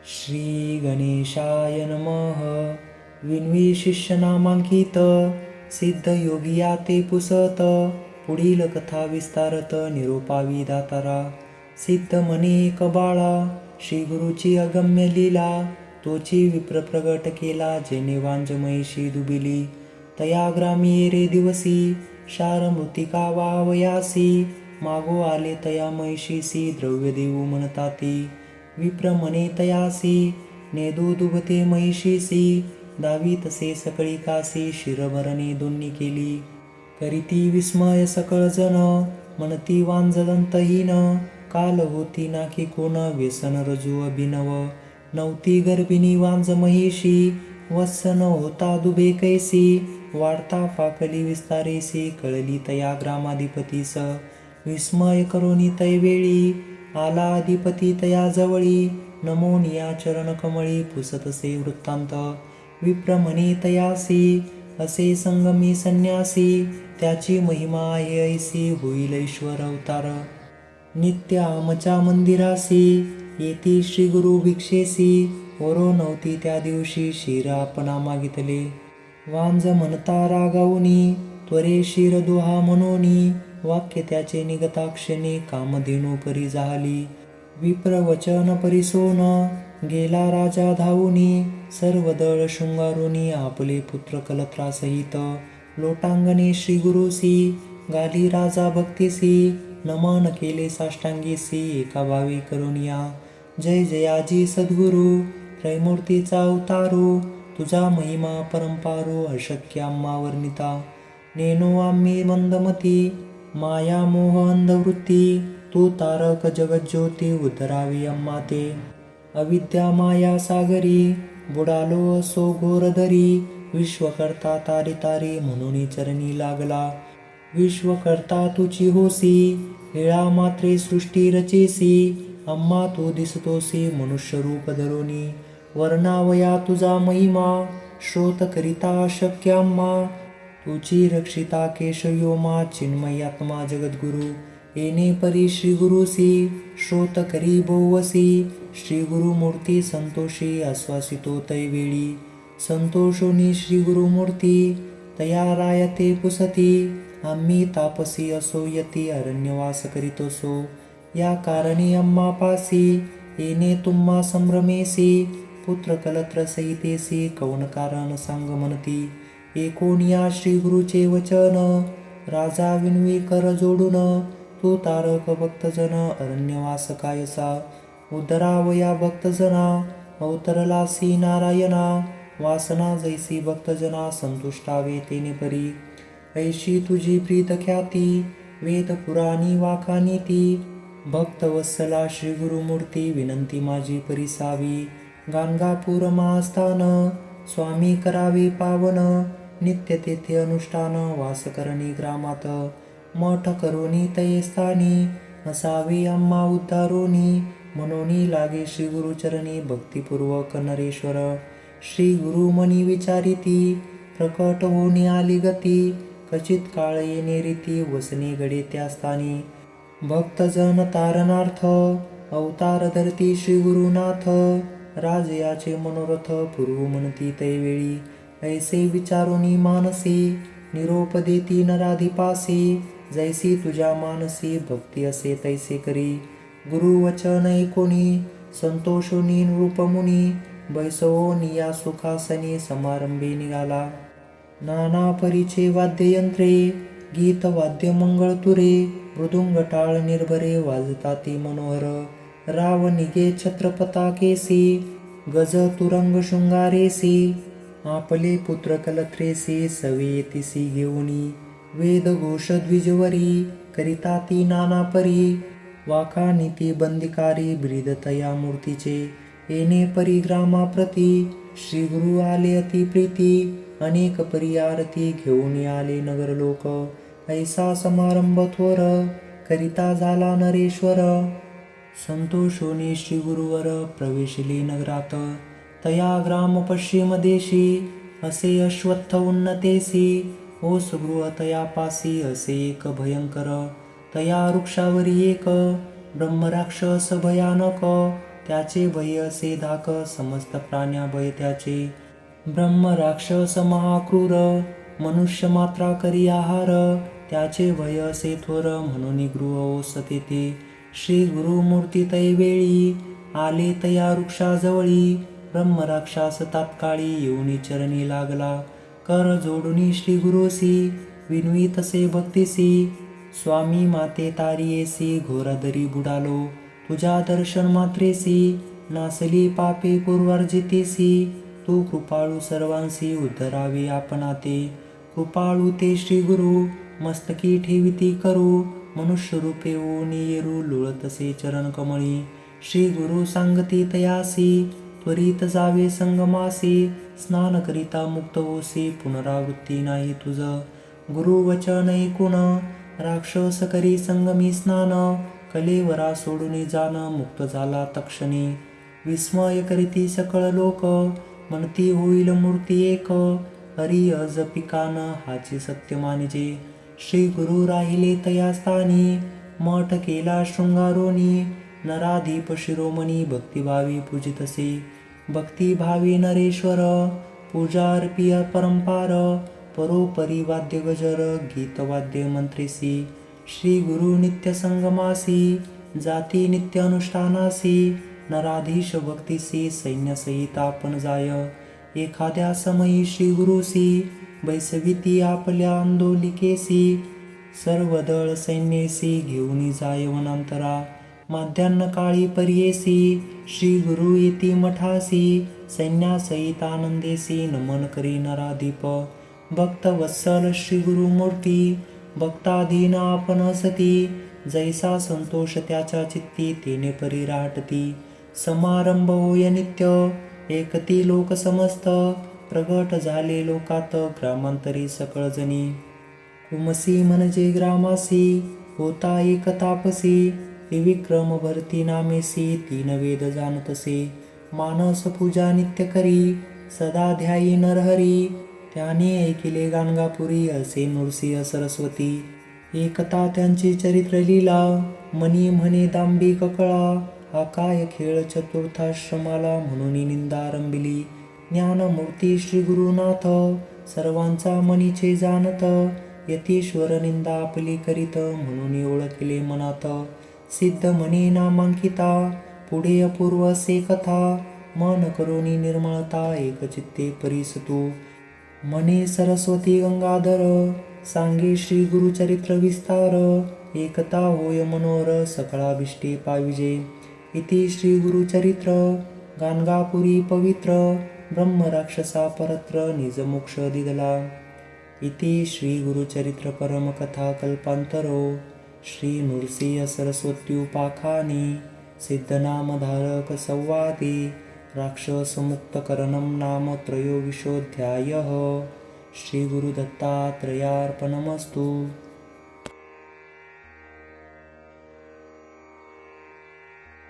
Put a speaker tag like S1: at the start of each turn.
S1: श्री गणेशाय नमः. विनवी शिष्य नामांकित, सिद्ध योगिया ते पुसत. पुढील कथा विस्तारत, निरोपावी दातारा. सिद्ध म्हणे एक बाळा, श्री गुरुची अगम्य लीला. तोची विप्र प्रगट केला, जेणे वांज महिषी दुबिली. तया ग्रामी रे दिवसी, शार मृतिका वावयासी. मागो आले तया महिषीसी, द्रव्य देऊ म्हणताती. विप्र म्हणे तयासी, नेदो दुभते महिषीसी. दावी तसे सकळी कासी, शिरभरणे दोन्ही केली. करीती विस्मय सकळ जन, म्हणती वांजलंतहीन. काल होती नाकी कोण, व्यसन रजू अभिनव. नवती गर्भिणी वांज महिषी, वत्सन होता दुबे कैसी. वाढता फाकली विस्तारेसी, कळली तया ग्रामाधिपतीस. विस्मय करोनी तैवेळी, आला अधिपती तया जवळी. नमोनिया चरण कमळी, पुसतसे वृत्तांत. विप्र म्हणे तयासी, असे संगमी संन्यासी. त्याची महिमा आहे ऐसी, होईल ईश्वर अवतार. नित्य आमच्या मंदिरासी, येती श्री गुरु भिक्षेसी. वरो नव्हती त्या दिवशी, शिर आपणा मागितले. वांज म्हणता रागावनी, त्वरे शिर दोहा मनोनी. वाक्य त्याचे निगता क्षणी, कामधेनू परी जाहली. विप्र वचन परिसोन, गेला राजा धावूनी. सर्व दळ शृंगारोनी, आपले पुत्र कलत्रासहित. लोटांगणे श्री गुरुसी, गाली राजा भक्तीसी. नमन केले साष्टांगीसी, एका भावी करुनिया. जय जयाजी सद्गुरु, त्रैमूर्तीचा अवतारू. तुझा महिमा परंपारू, अशक्य आम्हा वर्णिता. नेनो आम्ही मंदमती, माया मोह अंधवृत्ती. तू तारक जगज्योती, उतरावी आम्हा ते. अविद्या माया सागरी, बुडालो असो घोरधरी. विश्वकर्ता तारी तारी, म्हणून चरणी लागला. विश्वकर्ता तुची होसी, हेळा मात्रे सृष्टी रचेसी. आम्हा तू दिसतोसी, मनुष्य रूप धरोनी. वर्णावया तुझा महिमा, श्रोत करिता अशक्य आम्हा. तुची रक्षिता केशव्योमा, चिन्मयात्मा जगद्गुरु. येणे परी श्री गुरुसी, श्रोत करी बोवसी. श्री गुरुमूर्ती संतोषी, आश्वासितो तैवेळी. संतोषोनी श्री गुरुमूर्ती, तया रायते पुसती. आम्ही तापसी असो यती, अरण्यवास करीतोसो. या कारणी आम्हा पासी, येणे तुम्हा संभ्रमेसी. पुत्र कलत्र सहितेसी, कौन कारण सांग म्हणती. एकोनिया श्री गुरुचे वचन, राजा विनवी कर जोडून. तू तारक भक्तजन, अरण्यवास कायसा. उदरावया भक्तजना, अवतरलासी नारायणा. वासना जैसी भक्तजना, संतुष्टावे तेने परी. ऐशी तुझी प्रीत ख्याती, वेद पुराणी वाखानी ती. भक्तवत्सला श्री गुरुमूर्ती, विनंती माझी परिसावी. गाणगापूर महास्थान, स्वामी करावे पावन. नित्य तेथे अनुष्ठान, वास करणी ग्रामात. मठ करोनी तये स्थानी, असावे आम्हा उद्धारोनी. मनोनी लागे श्री गुरुचरणी, भक्तिपूर्वक नरेश्वर. श्री गुरु मनी विचारिती, प्रकट होणी आली गती. कचित काळ येणे रीती, वसने घडे त्या स्थानी. भक्तजन तारणार्थ, अवतार धरती श्री गुरुनाथ. राजयाचे मनोरथ, पूर्व म्हणती तैवेळी. ऐसे विचारोनी मानसी, निरोप देती नराधिपासी. जैसी तुझ्या मानसी, भक्ती असे तैसे करी. गुरुवचन ऐकोनी, संतोषोनी नृपमुनी. बैसवोनी या सुखासनी, समारंभी निघाला. नाना परीचे वाद्ययंत्रे, गीत वाद्य मंगळतुरे. मृदुंग टाळ निर्भरे, वाजताती मनोहर. राव निघे छत्रपता केसी, गज तुरंग शृंगारेसी. आपले पुत्र कलत्रेसी, सवे येतीसी घेऊनी. वेद घोष द्विजवरी, करिता ती नाना परी. वाखा नीती बंदिकारी, ब्रीद तया मूर्तीचे. येणे परी ग्रामाप्रती, श्री गुरु आले अति प्रीती. अनेक परी आरती, घेऊन आले नगर लोक. ऐसा समारंभ थोर, करिता झाला नरेश्वर. संतोषोनी श्री गुरुवर, प्रवेशली नगरात. तया ग्राम पश्चिम देशी, असे अश्वत्थ उन्नतेसी. ओस गृह तया पासी, असे एक भयंकर. तया वृक्षावरी एक, ब्रह्मराक्षस भयानक. त्याचे भय असे धाक समस्त प्राण्या भय त्याचे. ब्रह्म राक्षस महाक्रूर मनुष्य मात्रा करी आहार, त्याचे भय असे थोर म्हणून गृह ओसते ते. श्री गुरुमूर्ती तैवेळी आले तया वृक्षाजवळी, ब्रह्म राक्षस तात्काळी येऊनी चरणी लागला. कर जोडुनी श्री गुरुसी विनवी तसे भक्तीसी, स्वामी माते तारियेसी घोरदरी बुडालो, तुझ्या दर्शन मात्रेसी नासली पापे पूर्वार्जितेसी. तू कृपाळू सर्वांसी उद्धरावे आपणाते, कृपाळू ते श्री गुरु मस्तकी ठेविती करू. मनुष्य रूपे ओनी येरू लोळतसे चरण कमळी, श्री गुरु सांगती तयासी त्वरित जावे संगमासी. स्नान करिता मुक्त होसी पुनरावृत्ती नाही तुझ, गुरु वचन ऐकून राक्षस करी संगमी स्नान. कलेवरा सोडून जाण मुक्त झाला तक्षणी, विस्मय करीती सकळ लोक म्हणती होईल मूर्ती एक. हरी अजपिकान हाची सत्य मानिजे, श्री गुरु राहिले तया स्थानी. मठ केला शृंगारोनी नराधीप शिरोमणी, भक्तिभावी पूजितसे भक्तिभावी नरेश्वर. पूजा अर्पिय परंपार परोपरी वाद्य गजर, गीतवाद्य मंत्रेसी. श्री गुरु नित्य संगमासी जाती नित्य अनुष्ठानासी. नराधीश भक्तीसी सैन्यसहित आपण जाय, एखाद्या समयी श्री गुरुसी बैसविती आपल्या आंदोलिकेसी. सर्व दळ सैन्येसी घेऊन जाय वनांतरा, माध्यान्ह काळी पर्येसी. श्री गुरु येती मठासी सैन्यासहित आनंदेसी, नमन करी नराधीप भक्त वत्सल श्री गुरुमूर्ती. भक्ताधीन आपण असती जैसा संतोष त्याच्या चित्ती, तेने परी राहटती. समारंभ होय नित्य एकती लोक समस्त, प्रगट झाले लोकात ग्रामांतरी सकळ जणी. उमसी म्हणजे ग्रामासी होता एक तापसी, विक्रम भरती नामेसी तीन वेद जाणतसे. मानस पूजा नित्य करी सदा ध्यायी नरहरी, त्याने ऐकिले गाणगापुरी असे नृसिंह सरस्वती. एकता त्यांची चरित्र लीला मनी म्हणे दांभिक कळा, हा काय खेळ चतुर्थाश्रमाला म्हणून निंदा रंबिली. ज्ञानमूर्ती श्री गुरुनाथ सर्वांचा मनीचे जाणत, यतीश्वर निंदा आपली करीत म्हणून ओळखले मनात. सिद्ध म्हणे नामांकिता पुढे अपूर्व असे कथा, मन करोनी निर्मळता एकचित्ते परिसतू. म्हणे सरस्वती गंगाधर सांगे श्री गुरुचरित्र विस्तार, एकता होय मनोर सकळाभिष्टे पाविजे. इति श्री गुरुचरित्र गाणगापुरी पवित्र, ब्रह्म राक्षसा परत्र निज मोक्ष दिदला. इति श्री गुरुचरित्र परमकथा कल्पांतरो, श्री नृसिंह सरस्वत्युपाखानी सिद्धनामधारक संवादे. राक्षसमुक्तकरणं नाम त्रयोविंशोऽध्यायः. श्री गुरुदत्तात्रेयार्पणमस्तु.